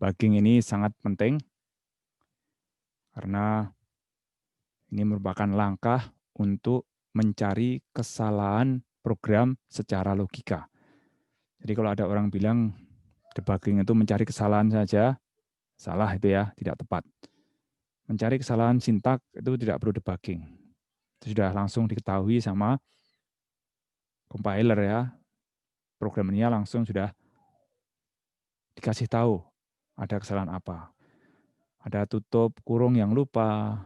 Debugging ini sangat penting karena ini merupakan langkah untuk mencari kesalahan program secara logika. Jadi kalau ada orang bilang debugging itu mencari kesalahan saja, salah itu ya, tidak tepat. Mencari kesalahan sintak itu tidak perlu debugging. Itu sudah langsung diketahui sama compiler ya. Programnya langsung sudah dikasih tahu ada kesalahan apa. Ada tutup kurung yang lupa,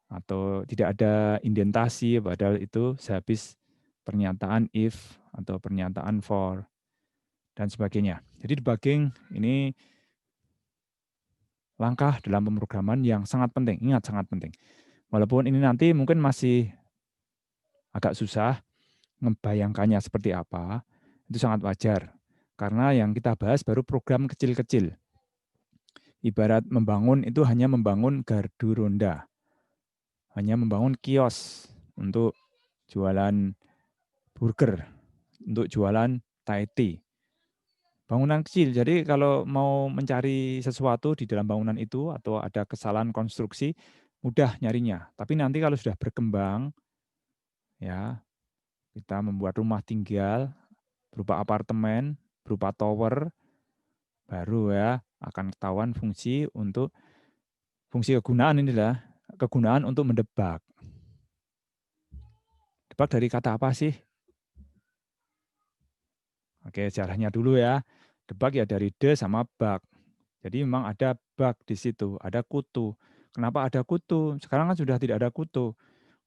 atau tidak ada indentasi, padahal itu sehabis pernyataan if atau pernyataan for, dan sebagainya. Jadi debugging ini langkah dalam pemrograman yang sangat penting, ingat sangat penting. Walaupun ini nanti mungkin masih agak susah membayangkannya seperti apa, itu sangat wajar. Karena yang kita bahas baru program kecil-kecil. Ibarat membangun itu hanya membangun gardu ronda, hanya membangun kios untuk jualan burger, untuk jualan Thai tea. Bangunan kecil, jadi kalau mau mencari sesuatu di dalam bangunan itu atau ada kesalahan konstruksi, mudah nyarinya. Tapi nanti kalau sudah berkembang, ya kita membuat rumah tinggal berupa apartemen, berupa tower, baru ya akan ketahuan fungsi kegunaan inilah kegunaan untuk mendebak. Debak dari kata apa sih? Oke, sejarahnya dulu ya. Debug ya dari de sama bug. Jadi memang ada bug di situ, ada kutu. Kenapa ada kutu? Sekarang kan sudah tidak ada kutu.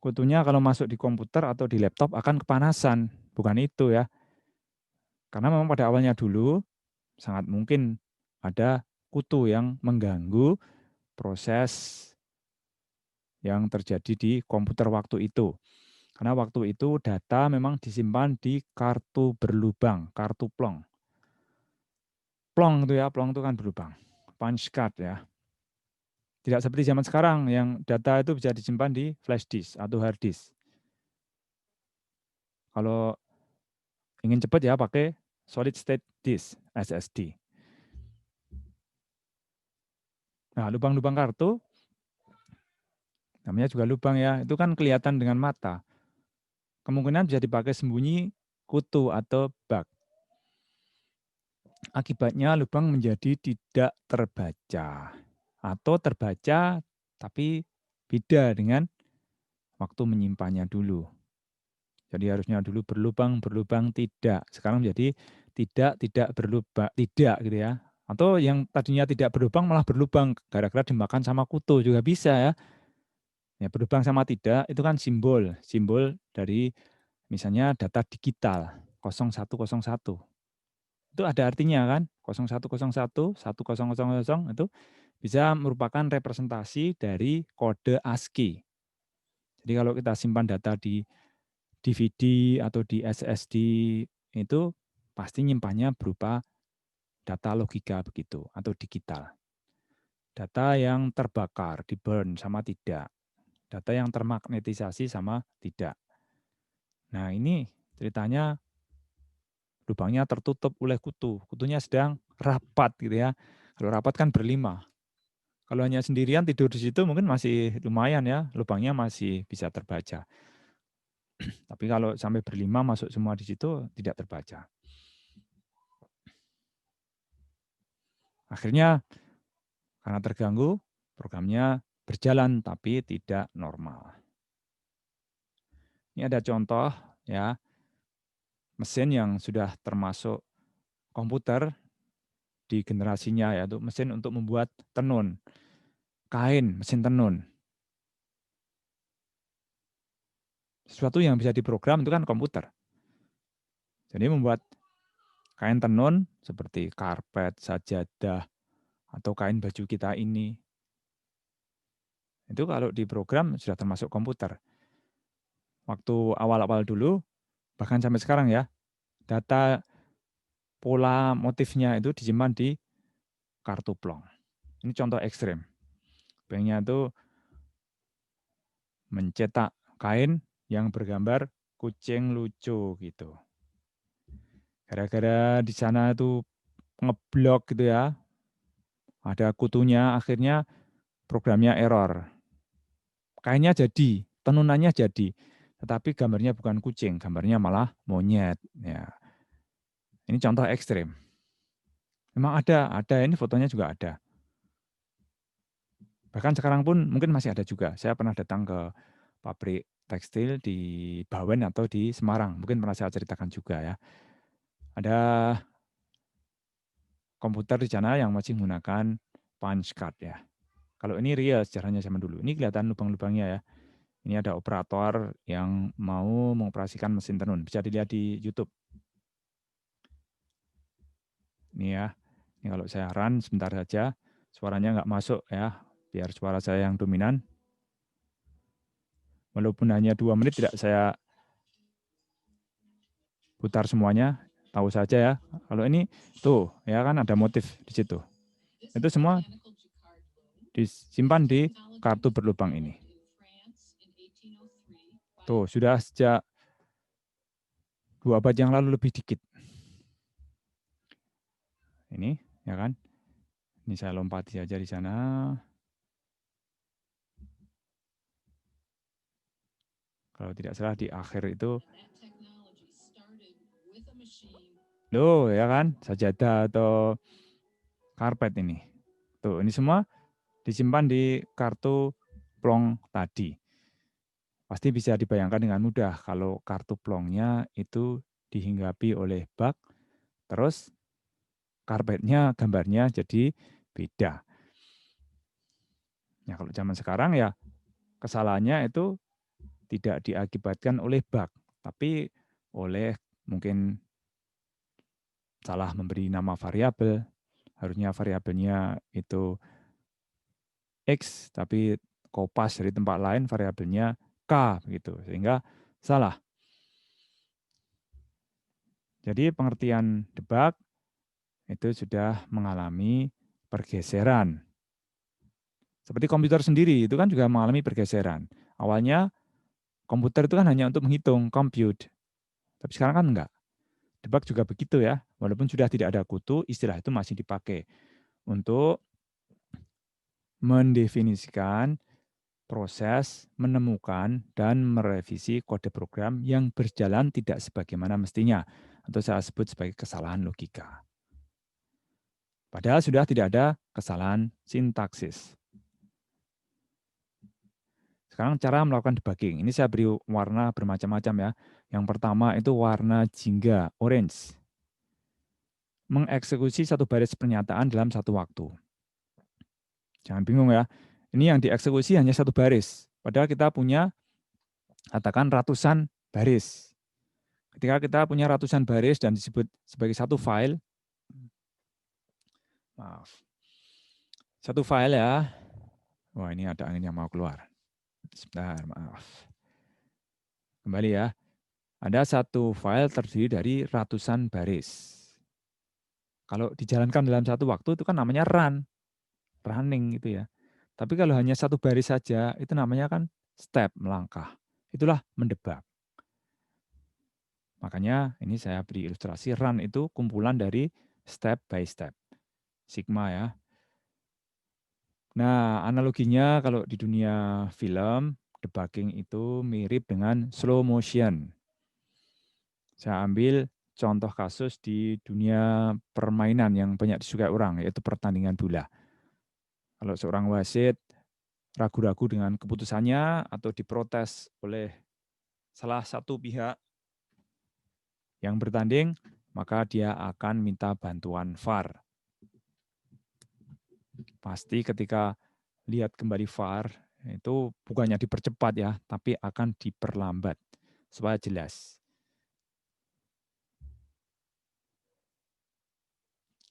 Kutunya kalau masuk di komputer atau di laptop akan kepanasan. Bukan itu ya. Karena memang pada awalnya dulu sangat mungkin ada kutu yang mengganggu proses yang terjadi di komputer waktu itu. Karena waktu itu data memang disimpan di kartu berlubang, kartu plong. Plong itu ya, plong itu kan berlubang. Punch card ya. Tidak seperti zaman sekarang yang data itu bisa disimpan di flash disk atau hard disk. Kalau ingin cepat ya pakai solid state disk, SSD. Nah, lubang-lubang kartu, namanya juga lubang ya, itu kan kelihatan dengan mata. Kemungkinan bisa dipakai sembunyi kutu atau bug. Akibatnya lubang menjadi tidak terbaca. Atau terbaca tapi beda dengan waktu menyimpannya dulu. Jadi harusnya dulu berlubang tidak. Sekarang menjadi tidak berlubang, tidak gitu ya. Atau yang tadinya tidak berlubang malah berlubang gara-gara dimakan sama kutu juga bisa ya. Ya berlubang sama tidak itu kan simbol dari misalnya data digital 0101. Itu ada artinya kan? 0101, 1000 itu bisa merupakan representasi dari kode ASCII. Jadi kalau kita simpan data di DVD atau di SSD itu pasti nyimpannya berupa data logika begitu atau digital. Data yang terbakar, di burn sama tidak. Data yang termagnetisasi sama tidak. Nah ini ceritanya lubangnya tertutup oleh kutu. Kutunya sedang rapat gitu ya. Kalau rapat kan berlima. Kalau hanya sendirian tidur di situ mungkin masih lumayan ya, lubangnya masih bisa terbaca. Tapi kalau sampai berlima masuk semua di situ tidak terbaca. Akhirnya karena terganggu, programnya berjalan tapi tidak normal. Ini ada contoh ya, mesin yang sudah termasuk komputer di generasinya, yaitu mesin untuk membuat tenun, kain, mesin tenun. Sesuatu yang bisa diprogram itu kan komputer. Jadi membuat kain tenun seperti karpet, sajadah, atau kain baju kita ini, itu kalau diprogram sudah termasuk komputer. Waktu awal-awal dulu, bahkan sampai sekarang ya, data pola motifnya itu disimpan di kartu plong. Ini contoh ekstrim. Banknya itu mencetak kain yang bergambar kucing lucu gitu. Gara-gara di sana itu ngeblok gitu ya, ada kutunya, akhirnya programnya error. Kainnya jadi, tenunannya jadi, tetapi gambarnya bukan kucing, gambarnya malah monyet. Ya, ini contoh ekstrim. Memang ada ini fotonya juga ada. Bahkan sekarang pun mungkin masih ada juga. Saya pernah datang ke pabrik tekstil di Bawen atau di Semarang. Mungkin pernah saya ceritakan juga ya. Ada komputer di sana yang masih menggunakan punch card ya. Kalau ini real sejarahnya zaman dulu. Ini kelihatan lubang-lubangnya ya. Ini ada operator yang mau mengoperasikan mesin tenun. Bisa dilihat di YouTube. Ini ya. Ini kalau saya run sebentar saja. Suaranya nggak masuk ya. Biar suara saya yang dominan. Walaupun hanya 2 menit tidak saya putar semuanya. Tahu saja ya. Kalau ini tuh ya kan ada motif di situ. Itu semua disimpan di kartu berlubang ini. Tuh, sudah sejak 2 abad yang lalu lebih dikit. Ini, ya kan? Ini saya lompati aja di sana. Kalau tidak salah di akhir itu, loh ya kan, sajadah atau karpet ini. Tuh, ini semua disimpan di kartu plong tadi. Pasti bisa dibayangkan dengan mudah kalau kartu plongnya itu dihinggapi oleh bak, terus karpetnya gambarnya jadi beda. Ya kalau zaman sekarang ya kesalahannya itu tidak diakibatkan oleh bug, tapi oleh mungkin salah memberi nama variabel, harusnya variabelnya itu X, tapi kopas dari tempat lain variabelnya K, begitu, sehingga salah. Jadi pengertian debug itu sudah mengalami pergeseran. Seperti komputer sendiri, itu kan juga mengalami pergeseran. Awalnya komputer itu kan hanya untuk menghitung, compute. Tapi sekarang kan enggak. Debug juga begitu ya, walaupun sudah tidak ada kutu, istilah itu masih dipakai untuk mendefinisikan proses, menemukan, dan merevisi kode program yang berjalan tidak sebagaimana mestinya, atau saya sebut sebagai kesalahan logika. Padahal sudah tidak ada kesalahan sintaksis. Sekarang cara melakukan debugging. Ini saya beri warna bermacam-macam ya. Yang pertama itu warna jingga, orange. Mengeksekusi satu baris pernyataan dalam satu waktu. Jangan bingung ya. Ini yang dieksekusi hanya satu baris. Padahal kita punya, katakan ratusan baris. Ketika kita punya ratusan baris dan disebut sebagai satu file, maaf, satu file ya. Wah ini ada angin yang mau keluar. Sebentar, maaf. Kembali ya. Ada satu file terdiri dari ratusan baris. Kalau dijalankan dalam satu waktu itu kan namanya run, running gitu ya. Tapi kalau hanya satu baris saja, itu namanya kan step, melangkah. Itulah mendebak. Makanya ini saya beri ilustrasi, run itu kumpulan dari step by step. Sigma ya. Nah, analoginya kalau di dunia film, debugging itu mirip dengan slow motion. Saya ambil contoh kasus di dunia permainan yang banyak disukai orang, yaitu pertandingan bola. Kalau seorang wasit ragu-ragu dengan keputusannya atau diprotes oleh salah satu pihak yang bertanding, maka dia akan minta bantuan VAR. Pasti ketika lihat kembali VAR, itu bukannya dipercepat ya, tapi akan diperlambat supaya jelas.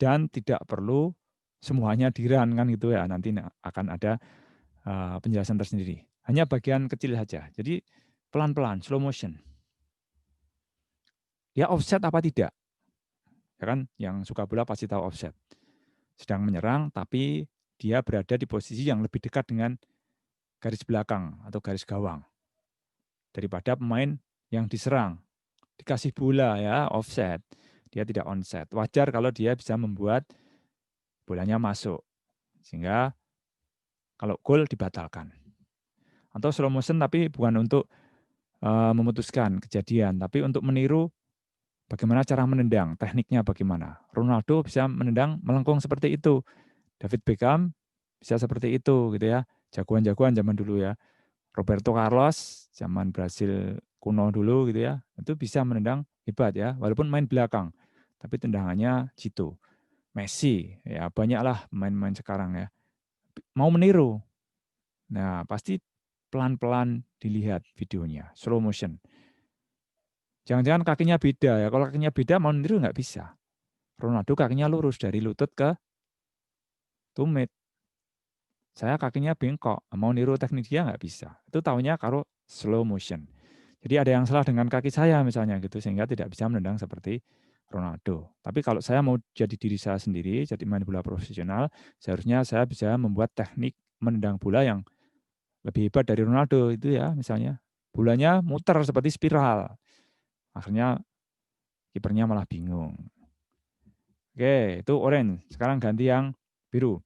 Dan tidak perlu semuanya di-run kan gitu ya, nanti akan ada penjelasan tersendiri. Hanya bagian kecil saja. Jadi pelan-pelan, slow motion. Dia offset apa tidak? Ya kan, yang suka bola pasti tahu offset. Sedang menyerang, tapi dia berada di posisi yang lebih dekat dengan garis belakang atau garis gawang daripada pemain yang diserang. Dikasih bola ya, offset. Dia tidak onset. Wajar kalau dia bisa membuat bolanya masuk. Sehingga kalau gol dibatalkan. Atau slow motion tapi bukan untuk memutuskan kejadian, tapi untuk meniru bagaimana cara menendang, tekniknya bagaimana. Ronaldo bisa menendang melengkung seperti itu. David Beckham bisa seperti itu gitu ya. Jagoan-jagoan zaman dulu ya. Roberto Carlos zaman Brasil kuno dulu gitu ya. Itu bisa menendang hebat ya, walaupun main belakang. Tapi tendangannya jitu. Messi, ya banyaklah pemain-pemain sekarang ya. Mau meniru. Nah, pasti pelan-pelan dilihat videonya, slow motion. Jangan-jangan kakinya beda ya. Kalau kakinya beda mau niru nggak bisa. Ronaldo kakinya lurus dari lutut ke tumit. Saya kakinya bengkok, mau niru teknik dia nggak bisa. Itu taunya kalau slow motion. Jadi ada yang salah dengan kaki saya misalnya gitu, sehingga tidak bisa menendang seperti Ronaldo. Tapi kalau saya mau jadi diri saya sendiri, jadi main bola profesional, seharusnya saya bisa membuat teknik menendang bola yang lebih hebat dari Ronaldo itu ya misalnya. Bolanya muter seperti spiral. Akhirnya kipernya malah bingung. Oke, itu orange. Sekarang ganti yang biru.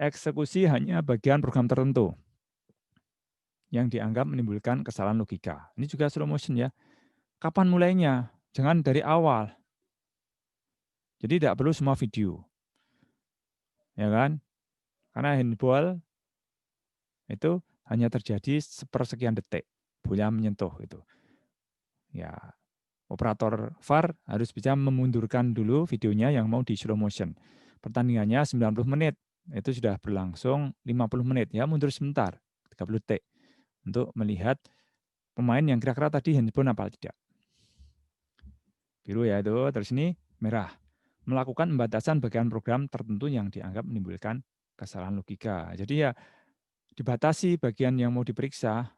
Eksekusi hanya bagian program tertentu yang dianggap menimbulkan kesalahan logika. Ini juga slow motion ya. Kapan mulainya? Jangan dari awal. Jadi tidak perlu semua video. Ya kan? Karena handball itu hanya terjadi sepersekian detik. Bola menyentuh itu. Ya, operator VAR harus bisa memundurkan dulu videonya yang mau di slow motion. Pertandingannya 90 menit. Itu sudah berlangsung 50 menit. Ya, mundur sebentar. 30 detik. Untuk melihat pemain yang kira-kira tadi handphone apa tidak. Biru ya itu, terus ini merah. Melakukan pembatasan bagian program tertentu yang dianggap menimbulkan kesalahan logika. Jadi ya dibatasi bagian yang mau diperiksa.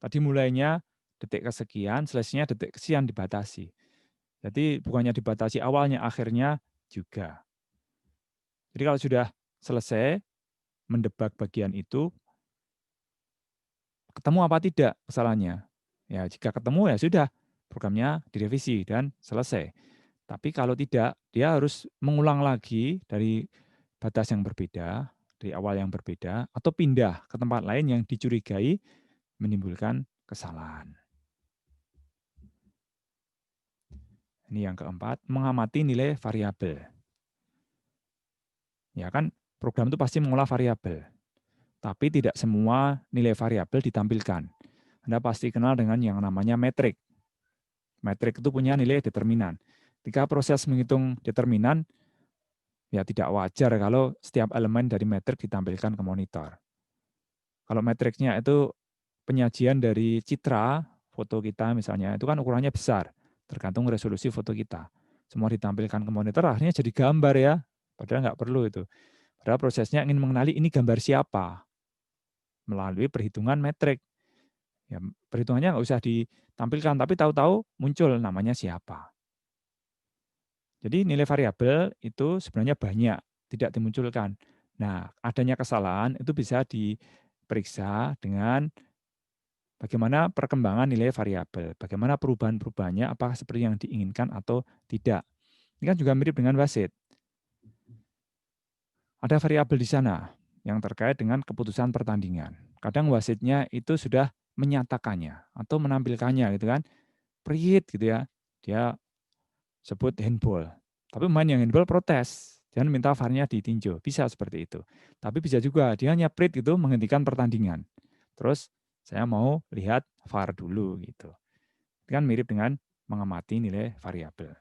Tadi mulainya detik kesekian, selesainya detik kesekian dibatasi. Jadi bukannya dibatasi awalnya, akhirnya juga. Jadi kalau sudah selesai mendebak bagian itu, ketemu apa tidak kesalahannya. Ya jika ketemu ya sudah, programnya direvisi dan selesai. Tapi kalau tidak, dia harus mengulang lagi dari batas yang berbeda, dari awal yang berbeda, atau pindah ke tempat lain yang dicurigai menimbulkan kesalahan. Ini yang keempat, mengamati nilai variabel. Ya kan, program itu pasti mengolah variabel, tapi tidak semua nilai variabel ditampilkan. Anda pasti kenal dengan yang namanya metrik. Metrik itu punya nilai determinan. Ketika proses menghitung determinan, ya tidak wajar kalau setiap elemen dari metrik ditampilkan ke monitor. Kalau metriknya itu penyajian dari citra foto kita misalnya, itu kan ukurannya besar, tergantung resolusi foto kita. Semua ditampilkan ke monitor, akhirnya jadi gambar ya, padahal nggak perlu itu. Padahal prosesnya ingin mengenali ini gambar siapa, melalui perhitungan metrik. Ya, perhitungannya nggak usah ditampilkan, tapi tahu-tahu muncul namanya siapa. Jadi nilai variabel itu sebenarnya banyak, tidak dimunculkan. Nah, adanya kesalahan itu bisa diperiksa dengan bagaimana perkembangan nilai variabel, bagaimana perubahan-perubahannya, apakah seperti yang diinginkan atau tidak. Ini kan juga mirip dengan wasit. Ada variabel di sana yang terkait dengan keputusan pertandingan. Kadang wasitnya itu sudah menyatakannya atau menampilkannya gitu kan. Priit gitu ya. Dia sebut handball. Tapi pemain yang handball protes. Dan minta VAR-nya ditinjau. Bisa seperti itu. Tapi bisa juga dia hanya prit gitu menghentikan pertandingan. Terus saya mau lihat VAR dulu gitu. Itu kan mirip dengan mengamati nilai variabel.